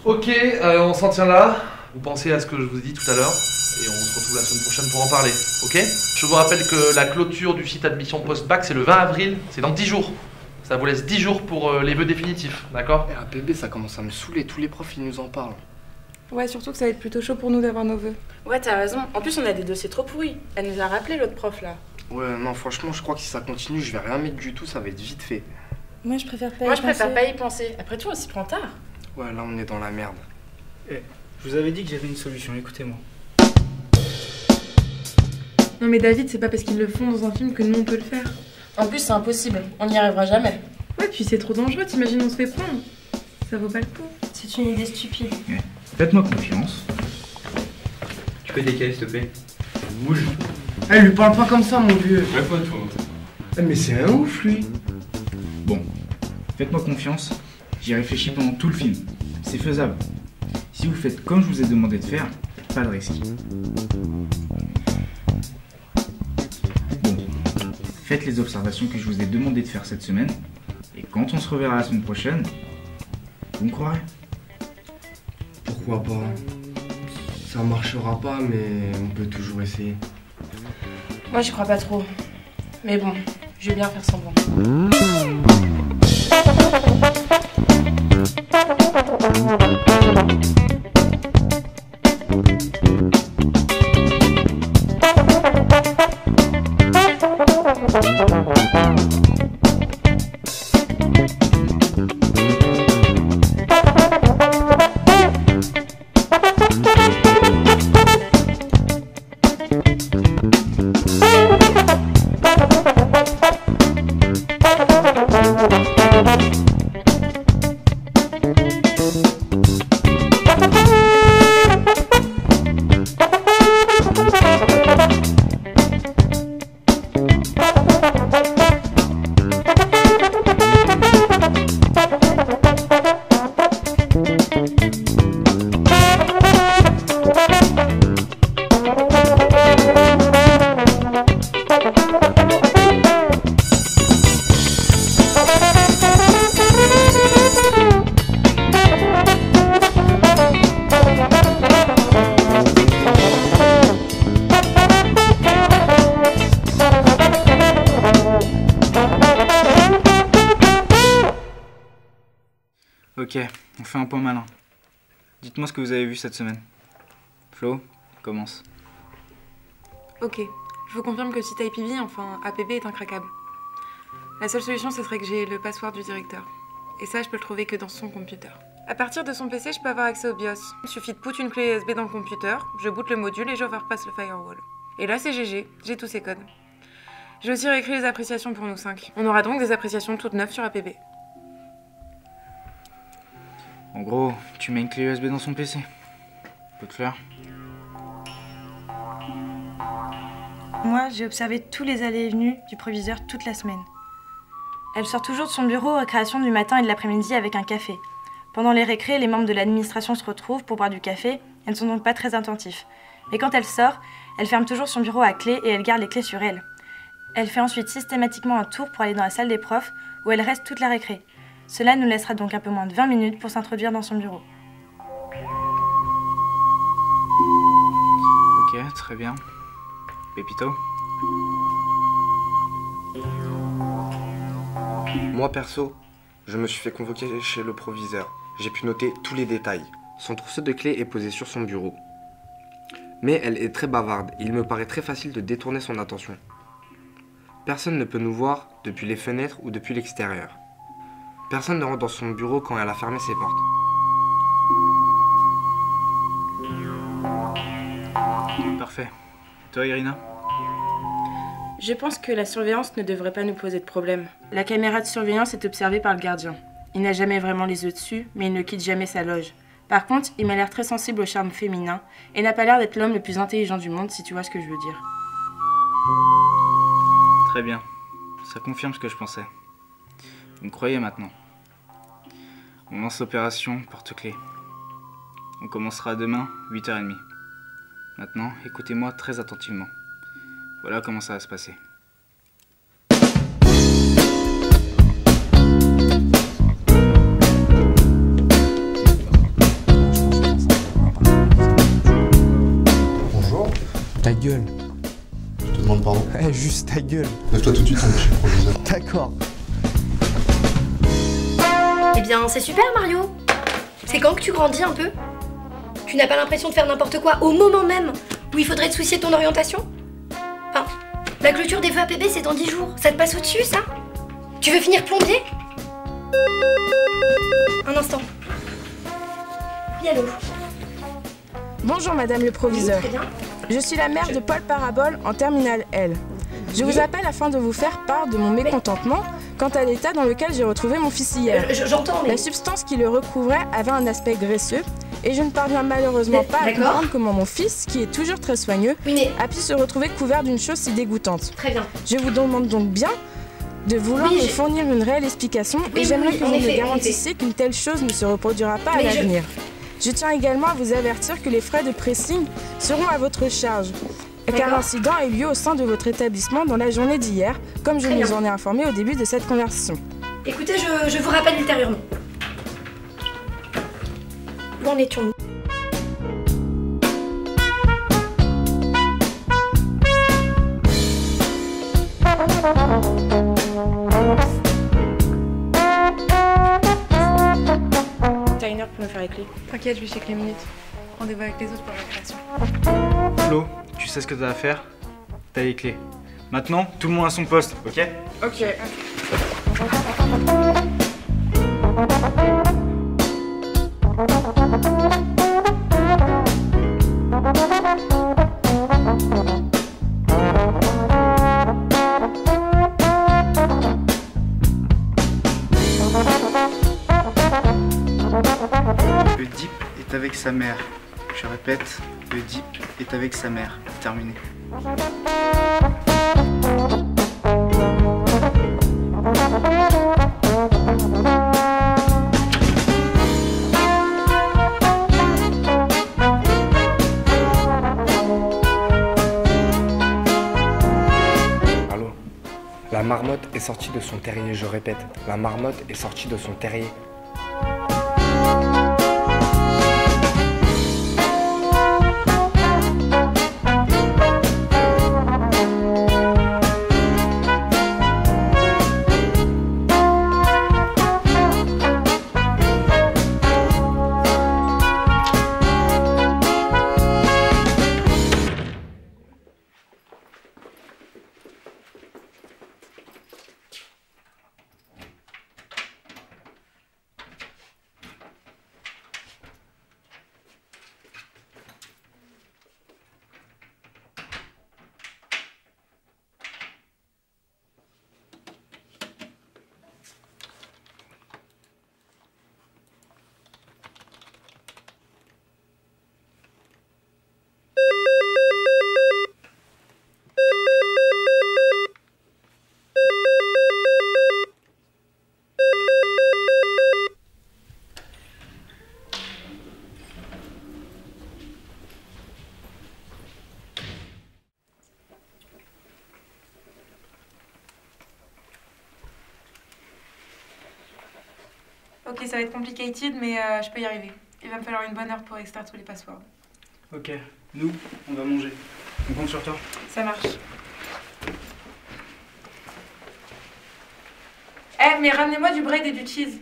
Ok, on s'en tient là. Vous pensez à ce que je vous ai dit tout à l'heure et on se retrouve la semaine prochaine pour en parler, ok? Je vous rappelle que la clôture du site admission post-bac c'est le 20 avril, c'est dans 10 jours. Ça vous laisse 10 jours pour les vœux définitifs, d'accord? Et APB ça commence à me saouler, tous les profs ils nous en parlent. Ouais, surtout que ça va être plutôt chaud pour nous d'avoir nos vœux. Ouais, t'as raison. En plus, on a des dossiers trop pourris. Elle nous a rappelé l'autre prof là. Ouais, non, franchement, je crois que si ça continue, je vais rien mettre du tout, ça va être vite fait. Moi, je préfère pas Moi, je préfère pas y penser. Après tout, on s'y prend tard. Ouais, là, on est dans la merde. Eh, je vous avais dit que j'avais une solution, écoutez-moi. Non mais David, c'est pas parce qu'ils le font dans un film que nous on peut le faire. En plus, c'est impossible. On n'y arrivera jamais. Ouais, puis c'est trop dangereux, t'imagines on se fait prendre. Ça vaut pas le coup. C'est une idée stupide. Ouais. Faites-moi confiance. Tu peux décaler s'il te plaît? Bouge. Eh, lui parle pas comme ça, mon vieux. Ouais, pas toi. Eh, mais c'est un ouf, lui. Bon, faites-moi confiance. J'y réfléchis pendant tout le film. C'est faisable. Si vous faites comme je vous ai demandé de faire, pas de risque. Bon, faites les observations que je vous ai demandé de faire cette semaine. Et quand on se reverra la semaine prochaine, vous me croirez. Pourquoi pas? Ça marchera pas, mais on peut toujours essayer. Moi, j'y crois pas trop. Mais bon, je vais bien faire semblant. Ok, on fait un point malin. Dites-moi ce que vous avez vu cette semaine. Flo, commence. Ok, je vous confirme que le site IPV, enfin APB, est incraquable. La seule solution, ce serait que j'ai le password du directeur. Et ça, je peux le trouver que dans son computer. À partir de son PC, je peux avoir accès au BIOS. Il suffit de put une clé USB dans le computer, je boot le module et j'overpass le firewall. Et là, c'est GG, j'ai tous ces codes. J'ai aussi réécrit les appréciations pour nous 5. On aura donc des appréciations toutes neuves sur APB. En gros, tu mets une clé USB dans son PC. Peut te faire. Moi, j'ai observé tous les allées et venues du proviseur toute la semaine. Elle sort toujours de son bureau aux récréations du matin et de l'après-midi avec un café. Pendant les récrés, les membres de l'administration se retrouvent pour boire du café. Elles ne sont donc pas très attentifs. Mais quand elle sort, elle ferme toujours son bureau à clé et elle garde les clés sur elle. Elle fait ensuite systématiquement un tour pour aller dans la salle des profs où elle reste toute la récré. Cela nous laissera donc un peu moins de 20 minutes pour s'introduire dans son bureau. Ok, très bien. Pépito? Moi, perso, je me suis fait convoquer chez le proviseur. J'ai pu noter tous les détails. Son trousseau de clés est posé sur son bureau. Mais elle est très bavarde et il me paraît très facile de détourner son attention. Personne ne peut nous voir depuis les fenêtres ou depuis l'extérieur. Personne ne rentre dans son bureau quand elle a fermé ses portes. Parfait. Toi, Irina? Je pense que la surveillance ne devrait pas nous poser de problème. La caméra de surveillance est observée par le gardien. Il n'a jamais vraiment les yeux dessus, mais il ne quitte jamais sa loge. Par contre, il m'a l'air très sensible au charme féminin et n'a pas l'air d'être l'homme le plus intelligent du monde, si tu vois ce que je veux dire. Très bien. Ça confirme ce que je pensais. Vous me croyez maintenant? On lance l'opération porte-clés. On commencera demain, 8h30. Maintenant, écoutez-moi très attentivement. Voilà comment ça va se passer. Bonjour. Ta gueule. Je te demande pardon. Juste ta gueule. Lève-toi tout de suite, on est chez le proviseur. D'accord. Eh bien, c'est super, Mario. C'est quand que tu grandis un peu? Tu n'as pas l'impression de faire n'importe quoi au moment même où il faudrait te soucier de ton orientation? Enfin, la clôture des vœux APB, c'est dans 10 jours. Ça te passe au-dessus, ça? Tu veux finir plombier? Un instant. Oui, allô? Bonjour Madame le proviseur. Oui, très bien. Je suis la mère de Paul Parabole en terminale L. Je vous appelle afin de vous faire part de mon mécontentement quant à l'état dans lequel j'ai retrouvé mon fils hier. J'entends, mais... La substance qui le recouvrait avait un aspect graisseux et je ne parviens malheureusement pas à comprendre comment mon fils, qui est toujours très soigneux, a pu se retrouver couvert d'une chose si dégoûtante. Très bien. Je vous demande donc bien de vouloir me fournir une réelle explication et j'aimerais que vous me garantissiez qu'une telle chose ne se reproduira pas à l'avenir. Je tiens également à vous avertir que les frais de pressing seront à votre charge, car l'incident a eu lieu au sein de votre établissement dans la journée d'hier, comme je vous en ai informé au début de cette conversation. Écoutez, je vous rappelle ultérieurement. Où en étions-nous? T'as une heure pour me faire les clés. T'inquiète, je vais checker les minutes. Rendez-vous avec les autres pour la création. Flo, tu sais ce que t'as à faire? T'as les clés. Maintenant, tout le monde à son poste, ok? Ok. Le DIP est avec sa mère. Je répète, le DIP est avec sa mère. Terminé. Allô? La marmotte est sortie de son terrier, je répète. La marmotte est sortie de son terrier. Ok, ça va être complicated, mais je peux y arriver. Il va me falloir une bonne heure pour extraire tous les passwords. Ok, nous, on va manger. On compte sur toi. Ça marche. Eh, mais ramenez-moi du bread et du cheese.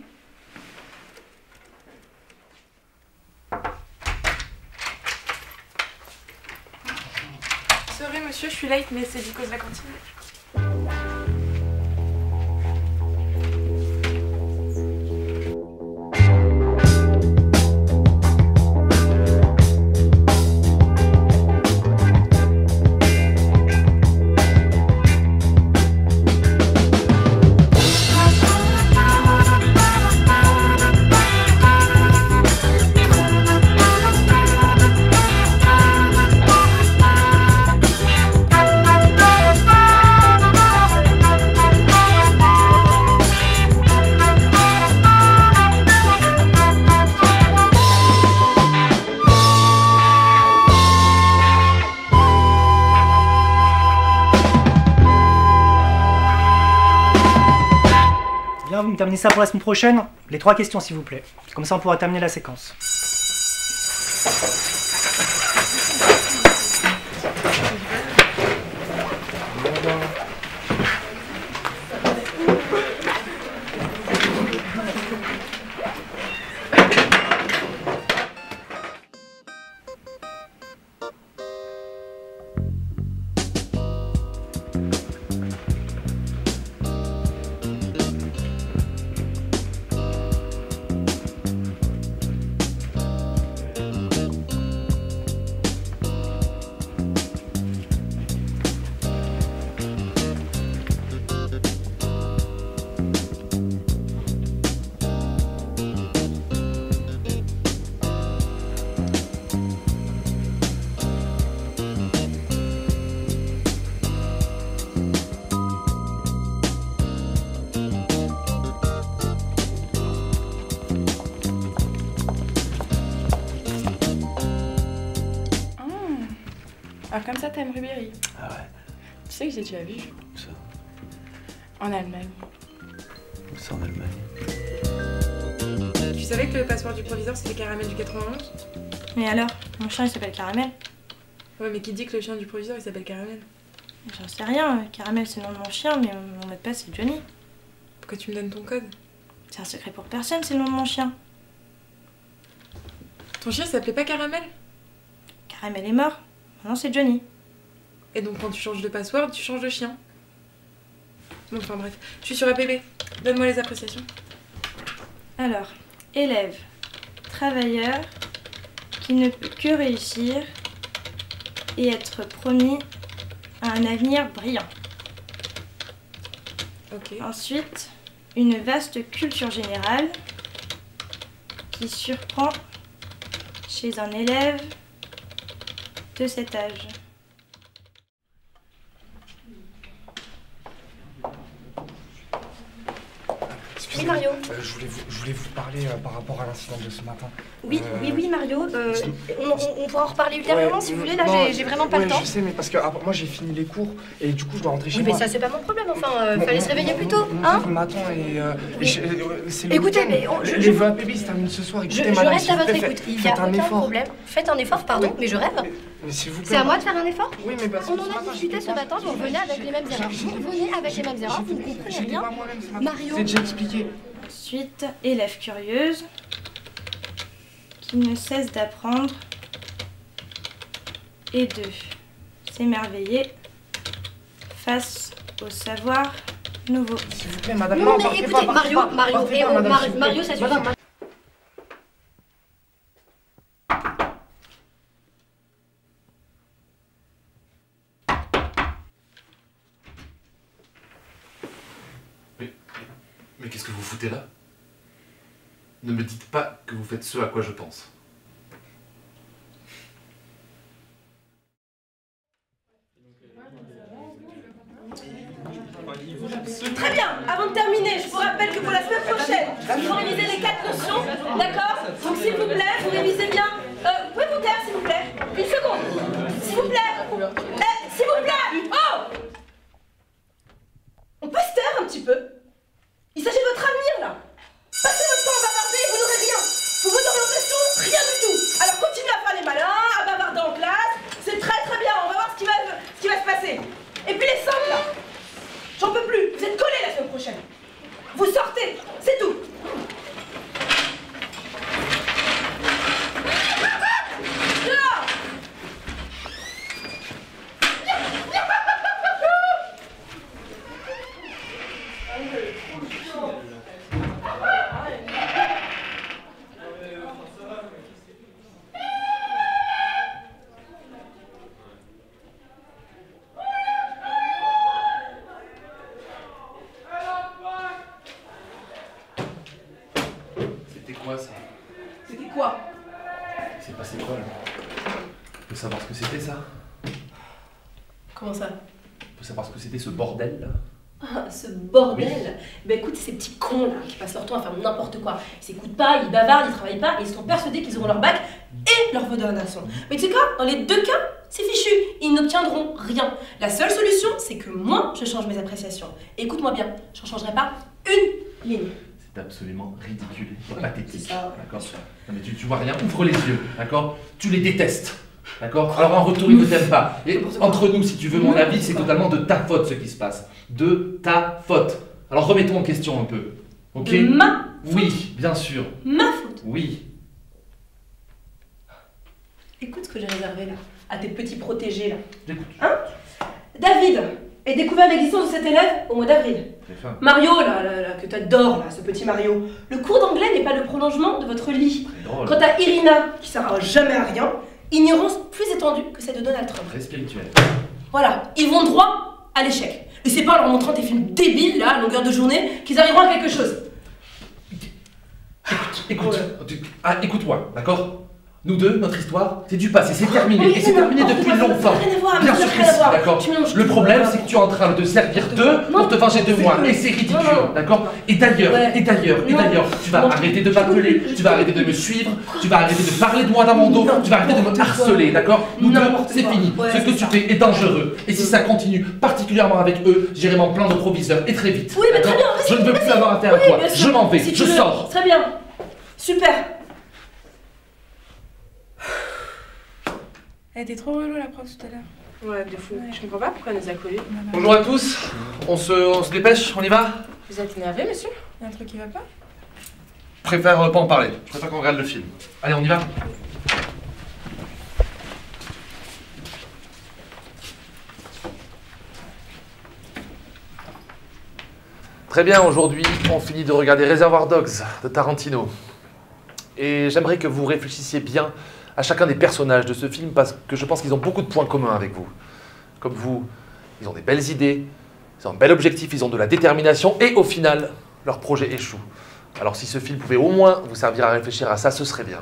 Sorry monsieur, je suis late, mais c'est du cause de la cantine. Bien, vous me terminez ça pour la semaine prochaine. Les 3 questions, s'il vous plaît. Comme ça, on pourra terminer la séquence. Alors comme ça, t'aimes Ribéry? Ah ouais. Tu sais que j'ai déjà vu. Où ça? En Allemagne. Où ça en Allemagne? Tu savais que le passeport du proviseur c'était Caramel du 91? Mais alors, mon chien il s'appelle Caramel. Ouais, mais qui dit que le chien du proviseur il s'appelle Caramel? J'en sais rien, Caramel c'est le nom de mon chien, mais mon mot de passe c'est Johnny. Pourquoi tu me donnes ton code? C'est un secret pour personne, c'est le nom de mon chien. Ton chien s'appelait pas Caramel? Caramel est mort, maintenant c'est Johnny. Et donc quand tu changes de password, tu changes de chien. Bon, enfin bref, je suis sur APB. Donne-moi les appréciations. Alors, élève, travailleur, qui ne peut que réussir et être promis à un avenir brillant. Ok. Ensuite, une vaste culture générale qui surprend chez un élève de cet âge. Oui, Mario. Je voulais vous parler par rapport à l'incident de ce matin. Oui, oui, Mario. On pourra en reparler ultérieurement si vous voulez. Là, j'ai vraiment pas le temps. Je sais, mais parce que moi j'ai fini les cours et du coup je dois rentrer chez Oui, moi. mais ça, c'est pas mon problème. Enfin, fallait se réveiller plus tôt, hein? Il m'attend et c'est le Écoutez, week-end. mais les vœux APB se terminent ce soir. Je Écoutez, madame, reste s'il à vous votre plaît, écoute. Il y a faites un aucun effort. problème. Faites un effort, pardon, mais je rêve. Mais s'il vous plaît. C'est à moi de faire un effort? Oui, mais parce que On en a discuté ce matin, vous revenez avec les mêmes erreurs. Vous revenez avec les mêmes erreurs, vous ne comprenez rien. Mario. J'ai déjà expliqué. Ensuite, élève curieuse qui ne cesse d'apprendre et de s'émerveiller face au savoir nouveau. S'il vous plaît, madame. Non, mais écoutez, Mario, Mario, ça suffit. Mais qu'est-ce que vous foutez là? Ne me dites pas que vous faites ce à quoi je pense. Très bien, avant de terminer, je vous rappelle que pour la semaine prochaine, il faut réviser les 4 notions, d'accord? Donc s'il vous plaît, vous révisez bien. Vous pouvez vous taire, s'il vous plaît? Une seconde. S'il vous plaît. S'il vous plaît. Oh! On peut se taire un petit peu? Il s'agit de votre avenir, là. Passez votre temps à bavarder et vous n'aurez rien. Pour votre orientation, rien du tout. Alors continuez à faire les malins, à bavarder en classe. C'est très très bien, on va voir ce qui va se passer. Et puis les 5 là, j'en peux plus. Vous êtes collés la semaine prochaine. Vous sortez, c'est tout. Dehors. C'était quoi ça? C'était quoi? Il s'est passé quoi là? On peut savoir ce que c'était ça? Comment ça? On peut savoir ce que c'était ce bordel là? Ah, ce bordel! Bah écoute, ces petits cons là qui passent leur temps à faire n'importe quoi. Ils s'écoutent pas, ils bavardent, ils travaillent pas et ils sont persuadés qu'ils auront leur bac et leur vœu d'orientation. Mais tu sais quoi? Dans les deux cas, c'est fichu. Ils n'obtiendront rien. La seule solution, c'est que moi, je change mes appréciations. Et écoute-moi bien, je n'en changerai pas une ligne. C'est absolument ridicule et pathétique. C'est ça, D'accord. Non mais tu vois rien, ouvre les yeux, d'accord. Tu les détestes, d'accord. Alors en retour, ils ne t'aiment pas. Et entre nous, si tu veux mon avis, c'est totalement de ta faute ce qui se passe. De ta faute. Alors remettons en question un peu, ok. De ma faute. Oui, bien sûr. Ma faute. Oui. Écoute ce que j'ai réservé là, à tes petits protégés là. J'écoute. Hein? David ait découvert l'existence de cet élève au mois d'avril. Mario, là, que t'adores, là, ce petit Mario. Le cours d'anglais n'est pas le prolongement de votre lit. Quant à Irina, qui sert jamais à rien, ignorance plus étendue que celle de Donald Trump. Très spirituel. Voilà, ils vont droit à l'échec. Et c'est pas en leur montrant tes films débiles, là, à longueur de journée, qu'ils arriveront à quelque chose. Écoute-moi, d'accord. Nous deux, notre histoire, c'est du passé, c'est terminé. Et c'est terminé depuis longtemps. Bien sûr que si, d'accord. Le problème, c'est que tu es en train de servir d'eux pour te venger de moi. Et c'est ridicule, d'accord. Et d'ailleurs, tu vas arrêter de m'appeler, tu vas arrêter de me suivre, tu vas arrêter de parler de moi dans mon dos, tu vas arrêter de me harceler, d'accord. Nous deux, c'est fini. Ce que tu fais est dangereux. Et si ça continue, particulièrement avec eux, j'irai m'en plaindre au proviseur et très vite. Oui, mais très bien. Je ne veux plus avoir affaire à toi. Je m'en vais, je sors. Très bien. Super. Elle était trop relou la prof tout à l'heure. Ouais, de fou. Je comprends pas pourquoi elle nous a collés. Bonjour à tous. On se dépêche, on y va? Vous êtes énervé, monsieur? Y a un truc qui va pas? Je préfère pas en parler. Je préfère qu'on regarde le film. Allez, on y va. Très bien, aujourd'hui, on finit de regarder Reservoir Dogs de Tarantino. Et j'aimerais que vous réfléchissiez bien à chacun des personnages de ce film parce que je pense qu'ils ont beaucoup de points communs avec vous. Comme vous, ils ont des belles idées, ils ont un bel objectif, ils ont de la détermination et au final, leur projet échoue. Alors si ce film pouvait au moins vous servir à réfléchir à ça, ce serait bien.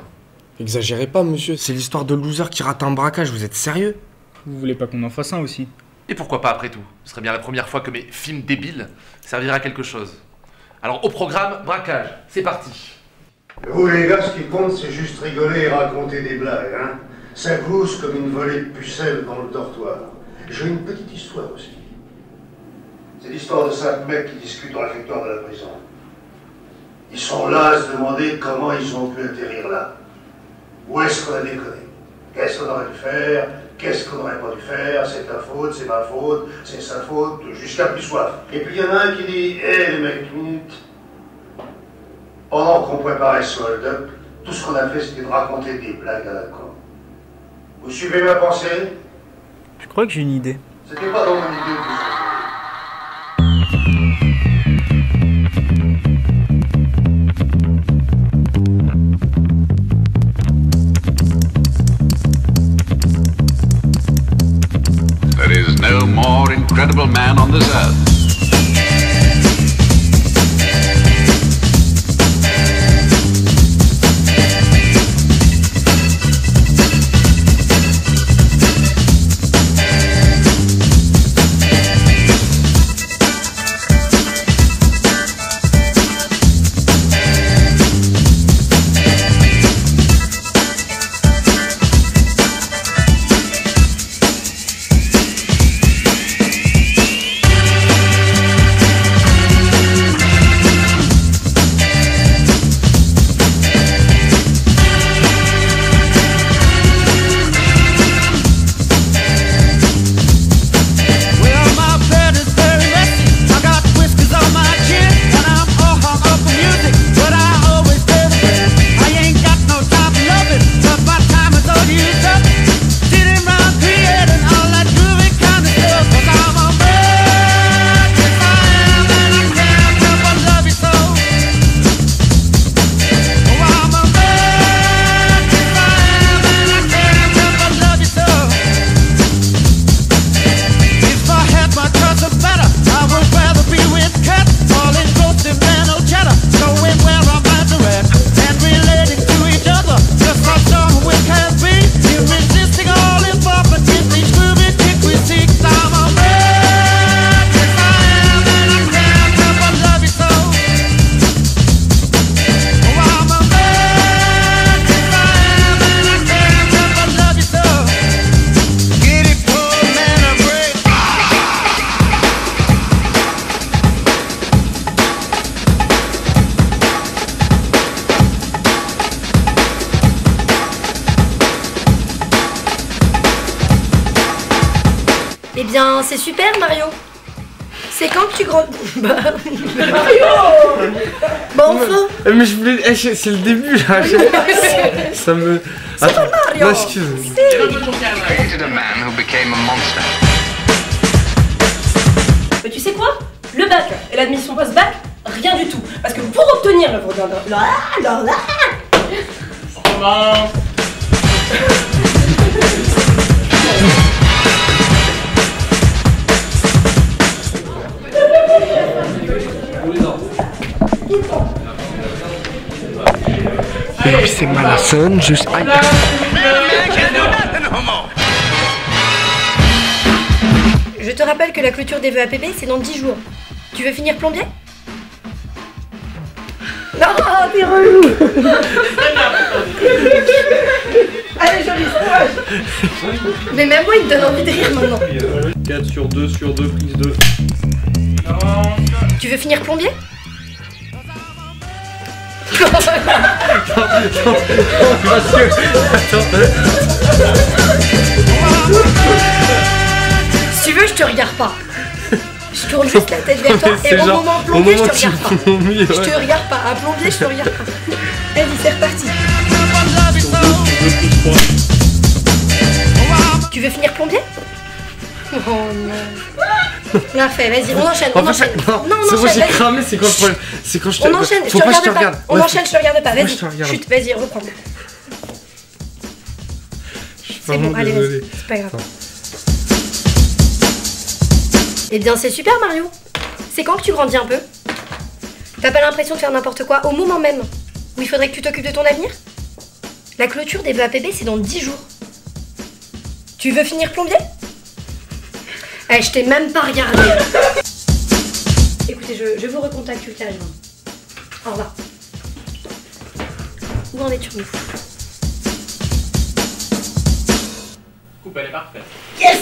Exagérez pas, monsieur, c'est l'histoire de loser qui rate un braquage, vous êtes sérieux? Vous voulez pas qu'on en fasse un aussi? Et pourquoi pas après tout? Ce serait bien la première fois que mes films débiles serviraient à quelque chose. Alors au programme, braquage, c'est parti. Vous les gars, ce qui compte, c'est juste rigoler et raconter des blagues, hein. Ça glousse comme une volée de pucelles dans le dortoir. J'ai une petite histoire aussi. C'est l'histoire de 5 mecs qui discutent dans l'affectoire de la prison. Ils sont là à se demander comment ils ont pu atterrir là. Où est-ce qu'on a déconné? Qu'est-ce qu'on aurait dû faire? Qu'est-ce qu'on n'aurait pas dû faire? C'est ta faute, c'est ma faute, c'est sa faute, jusqu'à plus soif. Et puis il y en a un qui dit, hé les mecs, minute. Pendant qu'on préparait ce hold-up, tout ce qu'on a fait, c'était de raconter des blagues à la con. Vous suivez ma pensée? Je crois que j'ai une idée. C'était pas dans mon idée de vous There is no more incredible man on this earth. bien, c'est super, Mario. C'est quand que tu grandis? Mario! Bon, enfin. Mais je voulais. C'est le début là. Ça me. C'est pas Mario! Non, excuse. Created a man who became a monster. Mais tu sais quoi? Le bac et l'admission post-bac, rien du tout. Parce que pour obtenir le brevet Et puis c'est Malasson, juste. Aïe. Je te rappelle que la clôture des vœux APB, c'est dans 10 jours. Tu veux finir plombier? Non, t'es relou. Allez, joli, courage. Mais même moi, il me donne envie de rire maintenant. 4 sur 2 sur 2, prise 2. Tu veux finir plombier? Si tu veux, je te regarde pas. Je tourne juste la tête vers toi et au moment plombier, je te regarde pas. Je te regarde pas. Un plombier, je te regarde pas. Vas-y, c'est reparti. Tu veux finir plombier? Oh non. Bien fait, vas-y, on enchaîne, on enchaîne. Non, c'est moi j'ai cramé, c'est quoi le problème? C'est quand je te. On enchaîne, je te regarde pas. On enchaîne, je te regarde pas, vas-y. Chut, vas-y, reprends. C'est bon, allez, vas-y, c'est pas grave. Eh bien, c'est super, Mario. C'est quand que tu grandis un peu? T'as pas l'impression de faire n'importe quoi au moment même où il faudrait que tu t'occupes de ton avenir? La clôture des vœux APB, c'est dans 10 jours. Tu veux finir plombier? Eh, je t'ai même pas regardé. Écoutez, je vous recontacte ultérieurement. Au revoir. Où en es-tu? Coupe, elle est parfaite. Yes!